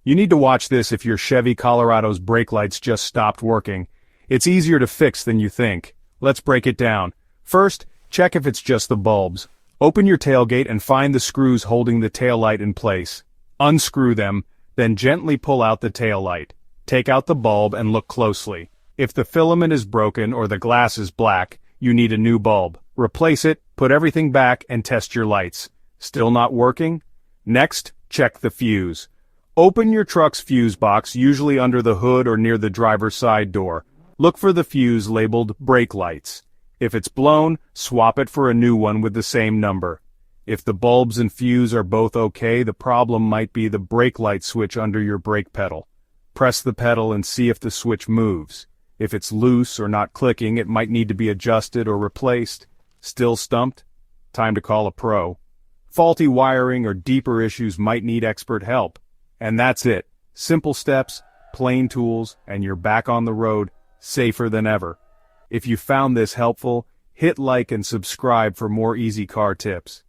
You need to watch this if your Chevy Colorado's brake lights just stopped working. It's easier to fix than you think. Let's break it down. First, check if it's just the bulbs. Open your tailgate and find the screws holding the taillight in place. Unscrew them, then gently pull out the taillight. Take out the bulb and look closely. If the filament is broken or the glass is black, you need a new bulb. Replace it, put everything back, and test your lights. Still not working? Next, check the fuse. Open your truck's fuse box, usually under the hood or near the driver's side door. Look for the fuse labeled brake lights. If it's blown, swap it for a new one with the same number. If the bulbs and fuse are both okay, the problem might be the brake light switch under your brake pedal. Press the pedal and see if the switch moves. If it's loose or not clicking, it might need to be adjusted or replaced. Still stumped? Time to call a pro. Faulty wiring or deeper issues might need expert help. And that's it. Simple steps, plain tools, and you're back on the road, safer than ever. If you found this helpful, hit like and subscribe for more easy car tips.